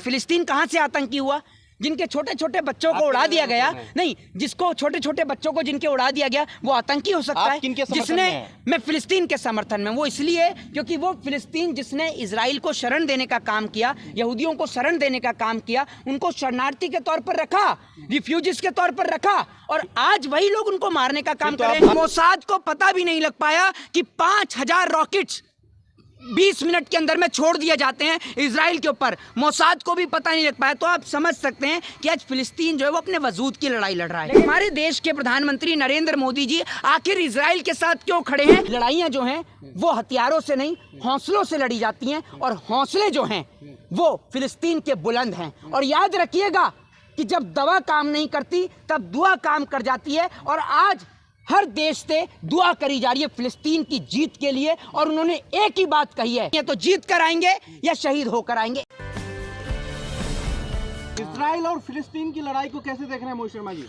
फिलिस्तीन कहाँ से आतंकी हुआ? जिनके छोटे छोटे बच्चों को उड़ा दिया गया, नहीं, जिसको छोटे छोटे बच्चों को जिनके उड़ा दिया गया वो आतंकी हो सकता है? जिसने, मैं फिलिस्तीन के समर्थन में, वो इसलिए क्योंकि वो फिलिस्तीन जिसने इजराइल को शरण देने का काम किया, यहूदियों को शरण देने का काम किया, उनको शरणार्थी के तौर पर रखा, रिफ्यूजीज के तौर पर रखा, और आज वही लोग उनको मारने का काम कर रहे हैं। मोसाद को पता भी नहीं लग पाया कि 5000 रॉकेट्स 20 मिनट के अंदर में छोड़ दिए जाते हैं इजराइल के ऊपर। मोसाद को भी पता नहीं लग पाया। तो आप समझ सकते हैं कि आज फिलिस्तीन जो है वो अपने वजूद की लड़ाई लड़ रहा है। हमारे देश के प्रधानमंत्री नरेंद्र मोदी जी आखिर इजराइल के साथ क्यों खड़े हैं? लड़ाइयां जो हैं वो हथियारों से नहीं, हौसलों से लड़ी जाती हैं, और हौसले जो हैं वो फिलिस्तीन के बुलंद हैं। और याद रखिएगा कि जब दवा काम नहीं करती तब दुआ काम कर जाती है, और आज हर देश से दुआ करी जा रही है फिलिस्तीन की जीत के लिए, और उन्होंने एक ही बात कही है, या तो जीत कर आएंगे या शहीद होकर आएंगे। इजराइल और फिलिस्तीन की लड़ाई को कैसे देख रहे हैं मोहित शर्मा जी?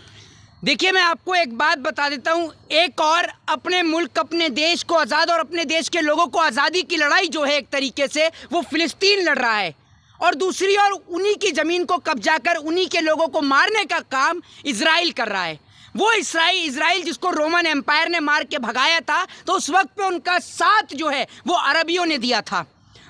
देखिए, मैं आपको एक बात बता देता हूं, एक और अपने मुल्क, अपने देश को आज़ाद और अपने देश के लोगों को आज़ादी की लड़ाई जो है एक तरीके से वो फिलिस्तीन लड़ रहा है, और दूसरी ओर उन्हीं की ज़मीन को कब्जा कर उन्हीं के लोगों को मारने का काम इजराइल कर रहा है। वो इजराइल जिसको रोमन एम्पायर ने मार के भगाया था, तो उस वक्त पे उनका साथ जो है वो अरबियों ने दिया था।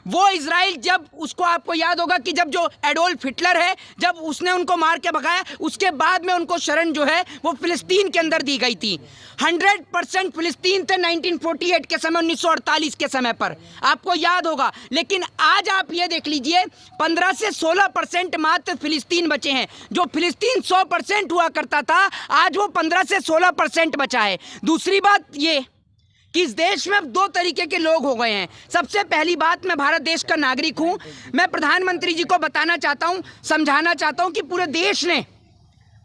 वो इजराइल, जब उसको, आपको याद होगा कि जब जो एडोल्फ हिटलर है, जब उसने उनको मार के भगाया, उसके बाद में उनको शरण जो है वो फिलिस्तीन के अंदर दी गई थी। 100% फिलिस्तीन थे 1948 के समय, 1948 के समय पर, आपको याद होगा। लेकिन आज आप ये देख लीजिए, 15 से 16% मात्र फिलिस्तीन बचे हैं। जो फिलिस्तीन 100% हुआ करता था, आज वो 15 से 16% बचा है। दूसरी बात ये कि इस देश में अब दो तरीके के लोग हो गए हैं। सबसे पहली बात, मैं भारत देश का नागरिक हूं, मैं प्रधानमंत्री जी को बताना चाहता हूं, समझाना चाहता हूं कि पूरे देश ने,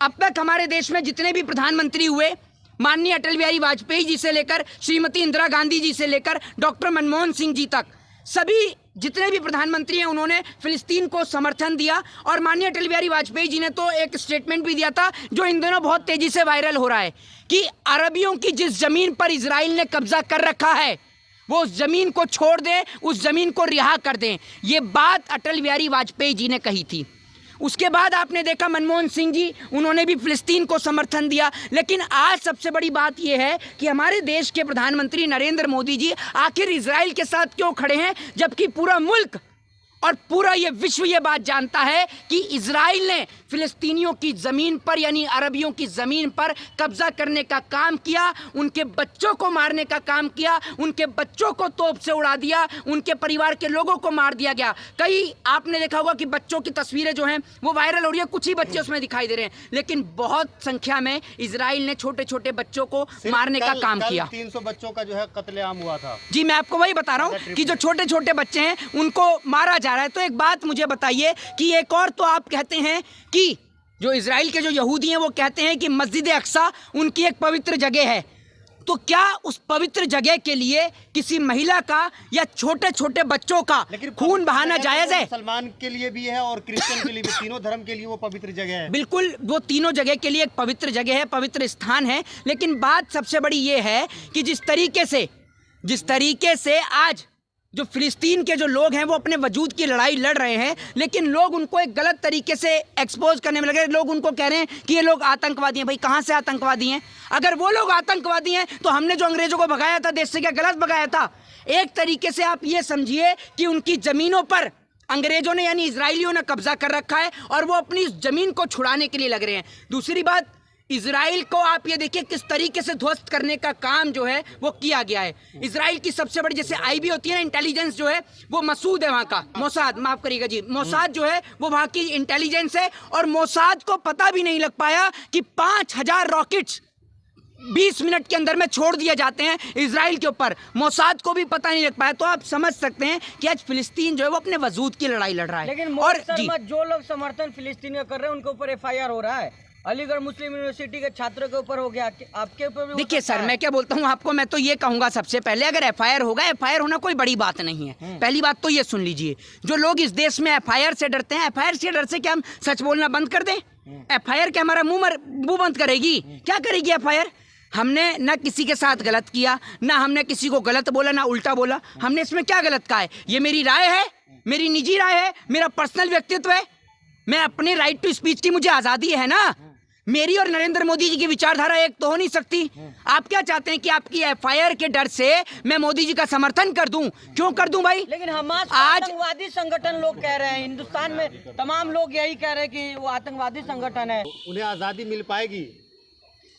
अब तक हमारे देश में जितने भी प्रधानमंत्री हुए, माननीय अटल बिहारी वाजपेयी जी से लेकर श्रीमती इंदिरा गांधी जी से लेकर डॉक्टर मनमोहन सिंह जी तक, सभी जितने भी प्रधानमंत्री हैं उन्होंने फिलिस्तीन को समर्थन दिया। और माननीय अटल बिहारी वाजपेयी जी ने तो एक स्टेटमेंट भी दिया था जो इन दिनों बहुत तेजी से वायरल हो रहा है, कि अरबियों की जिस जमीन पर इजराइल ने कब्जा कर रखा है वो उस जमीन को छोड़ दें, उस जमीन को रिहा कर दें। ये बात अटल बिहारी वाजपेयी जी ने कही थी। उसके बाद आपने देखा मनमोहन सिंह जी, उन्होंने भी फिलिस्तीन को समर्थन दिया। लेकिन आज सबसे बड़ी बात यह है कि हमारे देश के प्रधानमंत्री नरेंद्र मोदी जी आखिर इजराइल के साथ क्यों खड़े हैं, जबकि पूरा मुल्क और पूरा ये विश्व ये बात जानता है कि इजराइल ने फिलिस्तीनियों की ज़मीन पर, यानी अरबियों की ज़मीन पर कब्जा करने का काम किया, उनके बच्चों को मारने का काम किया, उनके बच्चों को तोप से उड़ा दिया, उनके परिवार के लोगों को मार दिया गया। कई आपने देखा होगा कि बच्चों की तस्वीरें जो हैं वो वायरल हो रही है, कुछ ही बच्चे उसमें दिखाई दे रहे हैं, लेकिन बहुत संख्या में इजराइल ने छोटे छोटे बच्चों को मारने का काम किया। 300 बच्चों का जो है कत्लेआम हुआ था। जी, मैं आपको वही बता रहा हूँ कि जो छोटे छोटे बच्चे हैं उनको मारा जा रहा है। तो एक बात मुझे बताइए कि एक और, तो आप कहते हैं कि जो इजराइल के जो यहूदी हैं वो कहते हैं कि मस्जिद अक्सा उनकी एक पवित्र जगह है, तो क्या उस पवित्र जगह के लिए किसी महिला का या छोटे छोटे बच्चों का खून बहाना जायज है? मुसलमान के लिए भी है और क्रिश्चियन के लिए भी, तीनों धर्म के लिए वो पवित्र जगह है। बिल्कुल, वो तीनों जगह के लिए एक पवित्र जगह है, पवित्र स्थान है। लेकिन बात सबसे बड़ी ये है कि जिस तरीके से आज जो फिलिस्तीन के जो लोग हैं वो अपने वजूद की लड़ाई लड़ रहे हैं, लेकिन लोग उनको एक गलत तरीके से एक्सपोज करने में लगे। लोग उनको कह रहे हैं कि ये लोग आतंकवादी हैं। भाई, कहाँ से आतंकवादी हैं? अगर वो लोग आतंकवादी हैं तो हमने जो अंग्रेजों को भगाया था देश से, क्या गलत भगाया था? एक तरीके से आप ये समझिए कि उनकी ज़मीनों पर अंग्रेजों ने, यानी इजराइलियों ने कब्जा कर रखा है, और वो अपनी ज़मीन को छुड़ाने के लिए लग रहे हैं। दूसरी बात, इजराइल को आप ये देखिए किस तरीके से ध्वस्त करने का काम जो है वो किया गया है। इजराइल की सबसे बड़ी, जैसे आईबी होती है ना, इंटेलिजेंस जो है वो मसूद है वहाँ का, मोसाद, माफ करिएगा जी, मोसाद जो है वो वहाँ की इंटेलिजेंस है। और मोसाद को पता भी नहीं लग पाया कि 5000 रॉकेट्स 20 मिनट के अंदर में छोड़ दिए जाते हैं इजराइल के ऊपर। मोसाद को भी पता नहीं लग पाया। तो आप समझ सकते हैं कि आज फिलिस्तीन जो है वो अपने वजूद की लड़ाई लड़ रहा है। लेकिन और जो लोग समर्थन फिलिस्तीन का कर रहे हैं उनके ऊपर FIR हो रहा है। अलीगढ़ मुस्लिम यूनिवर्सिटी के छात्रों के ऊपर हो गया, आपके ऊपर भी? देखिए सर, मैं क्या बोलता हूँ आपको, मैं तो ये कहूँगा सबसे पहले, अगर FIR होगा, FIR होना कोई बड़ी बात नहीं है। पहली बात तो ये सुन लीजिए, जो लोग इस देश में FIR से डरते हैं, FIR से डर से क्या हम सच बोलना बंद कर दें? FIR क्या हमारा मुंह बंद करेगी? क्या करेगी FIR? हमने न किसी के साथ गलत किया, ना हमने किसी को गलत बोला, ना उल्टा बोला। हमने इसमें क्या गलत कहा है? ये मेरी राय है, मेरी निजी राय है, मेरा पर्सनल व्यक्तित्व है। मैं अपने राइट टू स्पीच की मुझे आजादी है ना। मेरी और नरेंद्र मोदी जी की विचारधारा एक तो हो नहीं सकती। आप क्या चाहते हैं कि आपकी एफआईआर के डर से मैं मोदी जी का समर्थन कर दूं? क्यों कर दूं भाई? लेकिन हमास आज आतंकवादी संगठन लोग कह रहे हैं, हिंदुस्तान में तमाम लोग यही कह रहे हैं कि वो आतंकवादी संगठन है। उन्हें आज़ादी मिल पाएगी?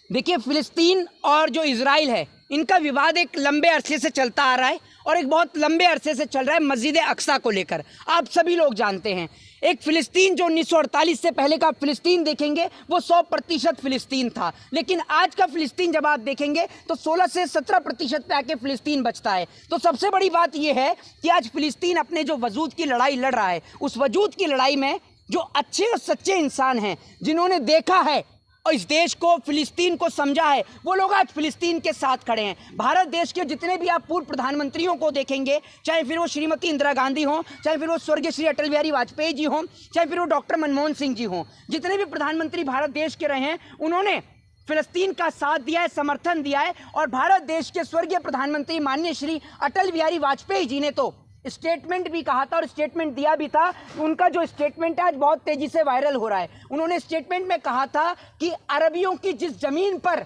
देखिए, फिलिस्तीन और जो इजराइल है, इनका विवाद एक लंबे अरसे से चलता आ रहा है और एक बहुत लंबे अरसे से चल रहा है मस्जिद अक्सा को लेकर। आप सभी लोग जानते हैं, एक फिलिस्तीन जो 1948 से पहले का फिलिस्तीन देखेंगे वो 100% फिलिस्तीन था, लेकिन आज का फिलिस्तीन जब आप देखेंगे तो 16 से 17% पे आके फिलिस्तीन बचता है। तो सबसे बड़ी बात यह है कि आज फिलिस्तीन अपने जो वजूद की लड़ाई लड़ रहा है, उस वजूद की लड़ाई में जो अच्छे और सच्चे इंसान हैं, जिन्होंने देखा है और इस देश को, फिलिस्तीन को समझा है, वो लोग आज फिलिस्तीन के साथ खड़े हैं। भारत देश के जितने भी आप पूर्व प्रधानमंत्रियों को देखेंगे, चाहे फिर वो श्रीमती इंदिरा गांधी हों, चाहे फिर वो स्वर्गीय श्री अटल बिहारी वाजपेयी जी हों, चाहे फिर वो डॉक्टर मनमोहन सिंह जी हों, जितने भी प्रधानमंत्री भारत देश के रहे हैं, उन्होंने फिलिस्तीन का साथ दिया है, समर्थन दिया है। और भारत देश के स्वर्गीय प्रधानमंत्री माननीय श्री अटल बिहारी वाजपेयी जी ने तो स्टेटमेंट भी कहा था और स्टेटमेंट दिया भी था। उनका जो स्टेटमेंट है आज बहुत तेजी से वायरल हो रहा है। उन्होंने स्टेटमेंट में कहा था कि अरबियों की जिस जमीन पर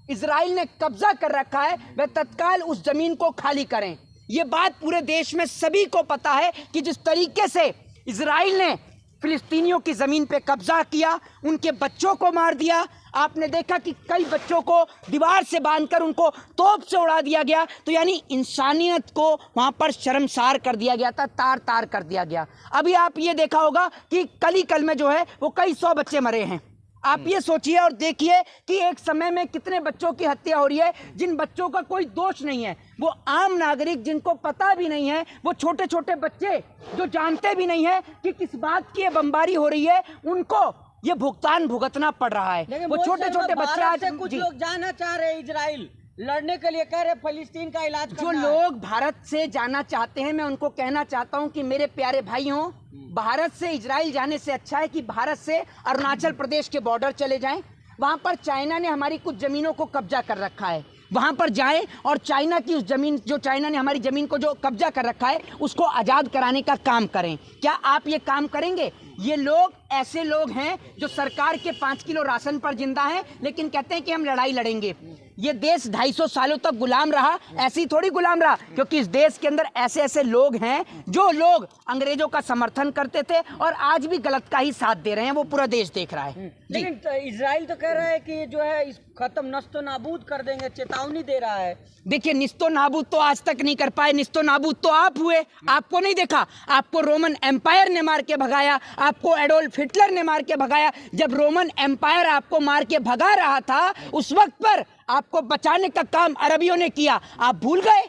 इजराइल ने कब्जा कर रखा है, वह तत्काल उस जमीन को खाली करें। ये बात पूरे देश में सभी को पता है कि जिस तरीके से इजराइल ने फिलिस्तीनियों की जमीन पे कब्जा किया, उनके बच्चों को मार दिया। आपने देखा कि कई बच्चों को दीवार से बांधकर उनको तोप से उड़ा दिया गया। तो यानी इंसानियत को वहां पर शर्मसार कर दिया गया था, तार तार कर दिया गया। अभी आप ये देखा होगा कि कल में जो है वो कई 100 बच्चे मरे हैं। आप ये सोचिए और देखिए कि एक समय में कितने बच्चों की हत्या हो रही है, जिन बच्चों का कोई दोष नहीं है। वो आम नागरिक जिनको पता भी नहीं है, वो छोटे छोटे बच्चे जो जानते भी नहीं है कि किस बात की ये बमबारी हो रही है, उनको ये भुगतान भुगतना पड़ रहा है। वो छोटे छोटे बच्चे आज कुछ लोग जाना चाह रहे हैं इजराइल लड़ने के लिए, कह रहे फिलिस्तीन का इलाज जो लोग भारत से जाना चाहते हैं, मैं उनको कहना चाहता हूं कि मेरे प्यारे भाइयों, भारत से इजराइल जाने से अच्छा है कि भारत से अरुणाचल प्रदेश के बॉर्डर चले जाएं। वहां पर चाइना ने हमारी कुछ जमीनों को कब्जा कर रखा है, वहां पर जाएं और चाइना की उस जमीन, जो चाइना ने हमारी जमीन को जो कब्जा कर रखा है, उसको आज़ाद कराने का काम करें। क्या आप ये काम करेंगे? ये लोग ऐसे लोग हैं जो सरकार के 5 किलो राशन पर जिंदा हैं, लेकिन कहते हैं कि हम लड़ाई लड़ेंगे। ये देश 250 सालों तक गुलाम रहा, ऐसे ही थोड़ी गुलाम रहा, क्योंकि इस देश के अंदर ऐसे ऐसे लोग हैं जो लोग अंग्रेजों का समर्थन करते थे और आज भी गलत का ही साथ दे रहे हैं। वो पूरा देश देख रहा है। लेकिन इजराइल तो कह रहा है कि जो है इस खत्म नस्तो नाबूद कर देंगे, चेतावनी दे रहा है। देखिए, निस्तो नाबूद तो आज तक नहीं कर पाए, निस्तो नाबूद तो आप हुए। आपको नहीं देखा? आपको रोमन एम्पायर ने मार के भगाया, आपको एडोल्फ हिटलर ने मार के भगाया। जब रोमन एम्पायर आपको मार के भगा रहा था, उस वक्त पर आपको बचाने का काम अरबियों ने किया। आप भूल गए?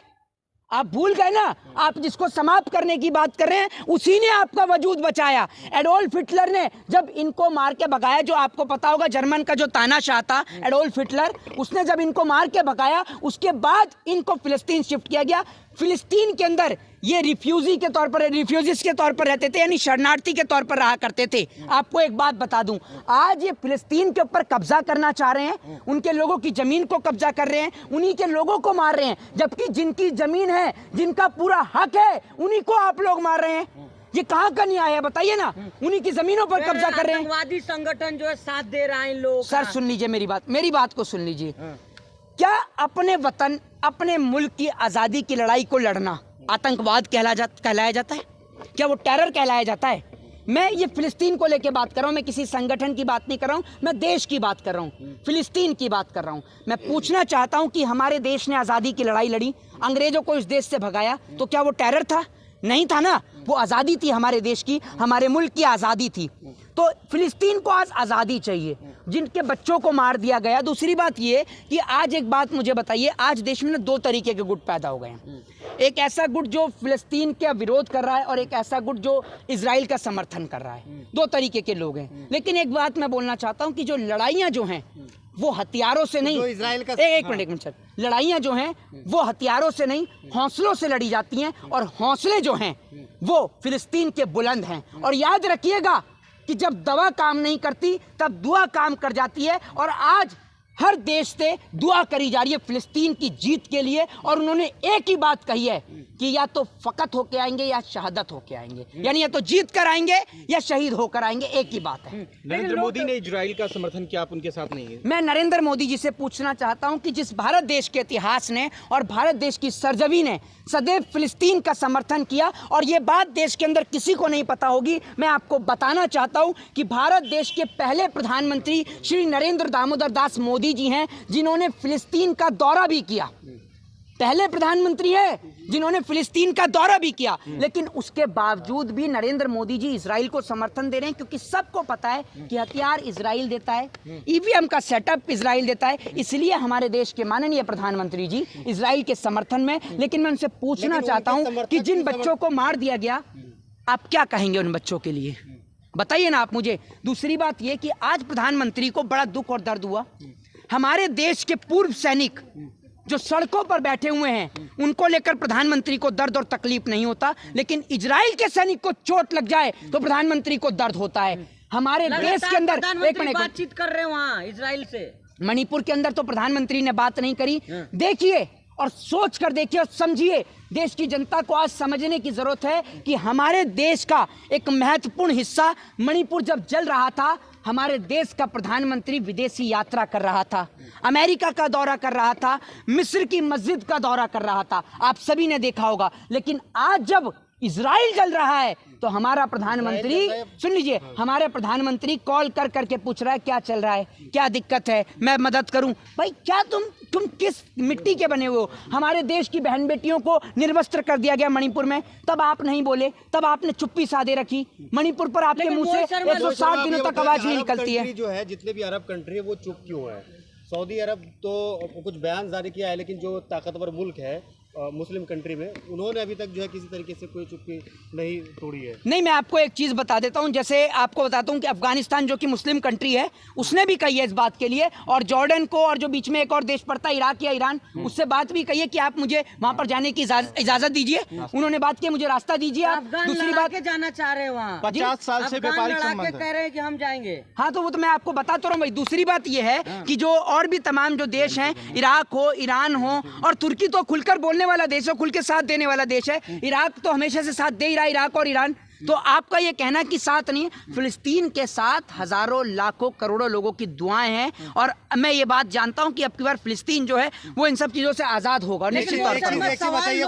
आप भूल गए ना? आप जिसको समाप्त करने की बात कर रहे हैं, उसी ने आपका वजूद बचाया। एडोल्फ हिटलर ने जब इनको मार के भगाया, जो आपको पता होगा जर्मन का जो तानाशाह था एडोल्फ हिटलर, उसने जब इनको मार के भगाया, उसके बाद इनको फिलिस्तीन शिफ्ट किया गया। फिलिस्तीन के अंदर ये रिफ्यूजीज के तौर पर रहते थे, यानी शरणार्थी के तौर पर रहा करते थे। आपको एक बात बता दूं, आज ये फिलिस्तीन के ऊपर कब्जा करना चाह रहे हैं, उनके लोगों की जमीन को कब्जा कर रहे हैं, उन्हीं के लोगों को मार रहे हैं, जबकि जिनकी जमीन है, जिनका पूरा हक है, उन्हीं को आप लोग मार रहे हैं। ये कहाँ का न्याय है बताइए ना? उन्हीं की जमीनों पर कब्जा कर रहे हैं। आतंकवादी संगठन जो है साथ दे रहा है इन लोगों का। सर सुन लीजिए मेरी बात को सुन लीजिए। क्या अपने वतन, अपने मुल्क की आज़ादी की लड़ाई को लड़ना आतंकवाद कहलाया जाता है? क्या वो टेरर कहलाया जाता है? मैं ये फिलिस्तीन को लेके बात कर रहा हूँ, मैं किसी संगठन की बात नहीं कर रहा हूँ, मैं देश की बात कर रहा हूँ, फिलिस्तीन की बात कर रहा हूँ। मैं पूछना चाहता हूँ कि हमारे देश ने आज़ादी की लड़ाई लड़ी, अंग्रेजों को इस देश से भगाया, तो क्या वो टेरर था? नहीं था ना। वो आज़ादी थी हमारे देश की, हमारे मुल्क की आज़ादी थी। तो फिलिस्तीन को आज आज़ादी चाहिए, जिनके बच्चों को मार दिया गया। दूसरी बात ये कि आज एक बात मुझे बताइए, आज देश में ना 2 तरीके के गुट पैदा हो गए हैं। एक ऐसा गुट जो फिलिस्तीन का विरोध कर रहा है और एक ऐसा गुट जो इजराइल का समर्थन कर रहा है। 2 तरीके के लोग हैं। लेकिन एक बात मैं बोलना चाहता हूँ कि जो लड़ाइयाँ जो हैं वो हथियारों से नहीं, इजराइल का एक मिनट सर, लड़ाइयाँ जो हैं वो हथियारों से नहीं, हौसलों से लड़ी जाती हैं। और हौसले जो हैं वो फिलिस्तीन के बुलंद हैं। और याद रखिएगा कि जब दवा काम नहीं करती तब दुआ काम कर जाती है। और आज हर देश से दुआ करी जा रही है फिलिस्तीन की जीत के लिए, और उन्होंने एक ही बात कही है कि या तो फकत होके आएंगे या शहादत होके आएंगे, यानी या तो जीत कर आएंगे या शहीद होकर आएंगे, एक ही बात है। नरेंद्र मोदी ने इजराइल का समर्थन किया, आप उनके साथ नहीं है? मैं नरेंद्र मोदी जी से पूछना चाहता हूं कि जिस भारत देश के इतिहास ने और भारत देश की सरजमी ने सदैव फिलिस्तीन का समर्थन किया, और ये बात देश के अंदर किसी को नहीं पता होगी, मैं आपको बताना चाहता हूं कि भारत देश के पहले प्रधानमंत्री श्री नरेंद्र दामोदर दास मोदी जी हैं, जिन्होंने फिलिस्तीन का दौरा भी किया। पहले प्रधानमंत्री है जिन्होंने फिलिस्तीन का दौरा भी किया, लेकिन उसके बावजूद भी नरेंद्र मोदी जी इजराइल को समर्थन दे रहे हैं, क्योंकि सबको पता है कि हथियार इजराइल देता है, ईवीएम का सेटअप इजराइल देता है, इसलिए हमारे देश के माननीय प्रधानमंत्री जी इजराइल के समर्थन में। लेकिन मैं उनसे पूछना चाहता हूं कि जिन बच्चों को मार दिया गया, आप क्या कहेंगे उन बच्चों के लिए? बताइए ना आप मुझे। दूसरी बात यह कि आज प्रधानमंत्री को बड़ा दुख और दर्द हुआ, हमारे देश के पूर्व सैनिक जो सड़कों पर बैठे हुए हैं, उनको लेकर प्रधानमंत्री को दर्द और तकलीफ नहीं होता, लेकिन इजराइल के सैनिक को चोट लग जाए तो प्रधानमंत्री को दर्द होता है। हमारे देश के अंदर एक मिनट बातचीत कर रहे हैं वहाँ इजराइल से, मणिपुर के अंदर तो प्रधानमंत्री ने बात नहीं करी। देखिए और सोच कर देखिए और समझिए, देश की जनता को आज समझने की जरूरत है कि हमारे देश का एक महत्वपूर्ण हिस्सा मणिपुर जब जल रहा था, हमारे देश का प्रधानमंत्री विदेशी यात्रा कर रहा था, अमेरिका का दौरा कर रहा था, मिस्र की मस्जिद का दौरा कर रहा था, आप सभी ने देखा होगा। लेकिन आज जब इजराइल जल रहा है तो हमारा प्रधानमंत्री, सुन लीजिए, हमारे प्रधानमंत्री कॉल कर करके पूछ रहा है क्या चल रहा है, क्या दिक्कत है, मैं मदद करूं। भाई क्या तुम किस मिट्टी के बने हुए हो? हमारे देश की बहन बेटियों को निर्वस्त्र कर दिया गया मणिपुर में, तब आप नहीं बोले, तब आपने चुप्पी साधे रखी। मणिपुर पर आपके मुंह से 160 दिनों तक आवाज नहीं निकलती है। जो है जितने भी अरब कंट्री है वो चुप क्यों है? सऊदी अरब तो कुछ बयान जारी किया है, लेकिन जो ताकतवर मुल्क है मुस्लिम कंट्री में, उन्होंने अभी तक जो है किसी तरीके से कोई चुप्पी नहीं तोड़ी है। नहीं, मैं आपको एक चीज़ बता देता हूं, जैसे आपको बताता हूं कि अफगानिस्तान जो कि मुस्लिम कंट्री है, उसने भी कही है इस बात के लिए, और जॉर्डन को, और जो बीच में एक और देश पड़ता है इराक या ईरान, उससे बात भी कही है कि आप मुझे वहां पर जाने की इजाजत दीजिए। उन्होंने बात की मुझे रास्ता दीजिए। आप दूसरी बात जाना चाह रहे हैं वहाँ, 50 साल से व्यापारिक संबंध कह रहे हैं कि हम जाएंगे। हाँ, तो वो तो मैं आपको बताता रहा हूँ भाई। दूसरी बात ये है कि जो और भी तमाम जो देश हैं, इराक हो, ईरान हो, और तुर्की तो खुलकर बोलने वाला देश है, खुल के साथ देने वाला देश है। इराक तो हमेशा से साथ दे ही रहा, इराक और ईरान। तो आपका ये कहना कि साथ नहीं, फिलिस्तीन के साथ हजारों लाखों करोड़ों लोगों की दुआएं हैं, और मैं ये बात जानता हूं कि अब की बार फिलिस्तीन जो है वो इन सब चीजों से आजाद होगा निश्चित तौर पर। बताइए,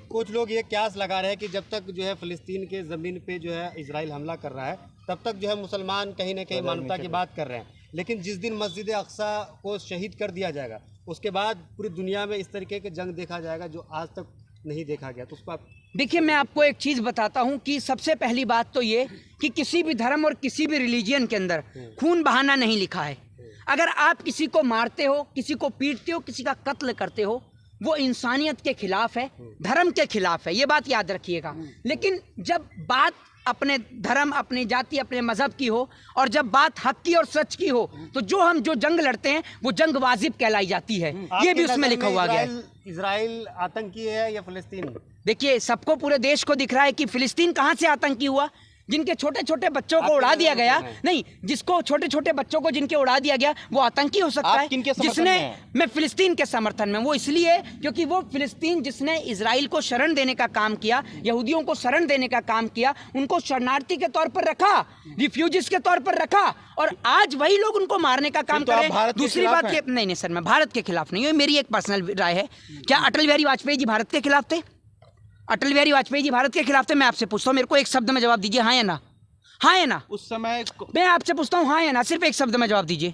कुछ लोग ये क्यास लगा रहे हैं कि जब तक जो है फिलिस्तीन के जमीन पे जो है इजराइल हमला कर रहा है, तब तक जो है मुसलमान कहीं ना कहीं मानवता की बात कर रहे हैं, लेकिन जिस दिन मस्जिद अक्सा को शहीद कर दिया जाएगा, उसके बाद पूरी दुनिया में इस तरीके के जंग देखा जाएगा जो आज तक नहीं देखा गया। तो उसको आप देखिए, मैं आपको एक चीज़ बताता हूं कि सबसे पहली बात तो ये कि किसी भी धर्म और किसी भी रिलीजियन के अंदर खून बहाना नहीं लिखा है। अगर आप किसी को मारते हो, किसी को पीटते हो, किसी का कत्ल करते हो, वो इंसानियत के खिलाफ है, धर्म के खिलाफ है, ये बात याद रखिएगा। लेकिन जब बात अपने धर्म, अपनी जाति, अपने मजहब की हो, और जब बात हक की और सच की हो, तो जो जंग लड़ते हैं वो जंग वाजिब कहलाई जाती है। ये भी उसमें लिखा हुआ गया है। इजराइल आतंकी है या फिलिस्तीन? देखिए, सबको, पूरे देश को दिख रहा है कि फिलिस्तीन कहाँ से आतंकी हुआ। जिनके छोटे छोटे बच्चों को उड़ा दिया गया, नहीं, जिसको छोटे छोटे बच्चों को जिनके उड़ा दिया गया, वो आतंकी हो सकता है। जिसने, मैं फिलिस्तीन के समर्थन में, वो इसलिए क्योंकि वो फिलिस्तीन जिसने इजराइल को शरण देने का काम किया, यहूदियों को शरण देने का काम किया, उनको शरणार्थी के तौर पर रखा, रिफ्यूजीज के तौर पर रखा, और आज वही लोग उनको मारने का काम कर रहे हैं। दूसरी बात, नहीं सर, मैं भारत के खिलाफ नहीं हूँ, मेरी एक पर्सनल राय है। क्या अटल बिहारी वाजपेयी जी भारत के खिलाफ थे? अटल बिहारी वाजपेयी जी भारत के खिलाफ थे? मैं आपसे पूछता हूँ, मेरे को एक शब्द में जवाब दीजिए, हाँ या ना? हाँ या ना? उस समय मैं आपसे पूछता हूँ, हाँ या ना? सिर्फ एक शब्द में जवाब दीजिए।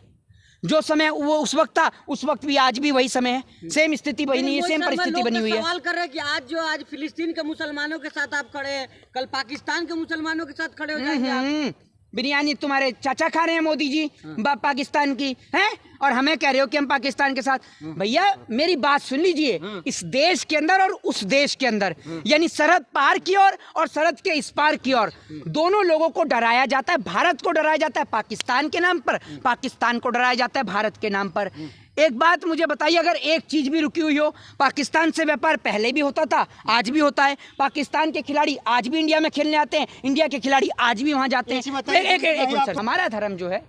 जो समय वो उस वक्त था, उस वक्त भी आज भी वही समय है, सेम स्थिति बनी नहीं है, सेम परिस्थिति बनी हुई है। सवाल कर रहे हैं कि आज फिलिस्तीन के मुसलमानों के साथ आप खड़े हैं, कल पाकिस्तान के मुसलमानों के साथ खड़े हो जाएंगे आप। बिरयानी तुम्हारे चाचा खा रहे हैं मोदी जी पाकिस्तान की, हैं, और हमें कह रहे हो कि हम पाकिस्तान के साथ। भैया मेरी बात सुन लीजिए, इस देश के अंदर और उस देश के अंदर, यानी सरहद पार की ओर और सरहद के इस पार की ओर, दोनों लोगों को डराया जाता है। भारत को डराया जाता है पाकिस्तान के नाम पर, पाकिस्तान को डराया जाता है भारत के नाम पर। एक बात मुझे बताइए, अगर एक चीज भी रुकी हुई हो, पाकिस्तान से व्यापार पहले भी होता था, आज भी होता है। पाकिस्तान के खिलाड़ी आज भी इंडिया में खेलने आते हैं, इंडिया के खिलाड़ी आज भी वहां जाते हैं। एक मिनट सर, हमारा धर्म जो है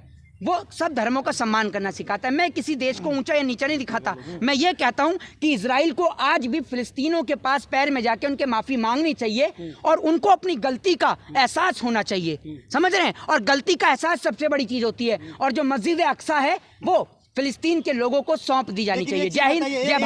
वो सब धर्मों का सम्मान करना सिखाता है। मैं किसी देश को ऊंचा या नीचा नहीं दिखाता, मैं ये कहता हूं कि इजराइल को आज भी फिलिस्तीनों के पास पैर में जाके उनके माफी मांगनी चाहिए और उनको अपनी गलती का एहसास होना चाहिए, समझ रहे हैं। और गलती का एहसास सबसे बड़ी चीज होती है। और जो मस्जिद अक्सा है वो फिलिस्तीन के लोगों को सौंप दी जानी लेकिन चाहिए। एक चीज़ जय हिंद, बताइए, जय भारत।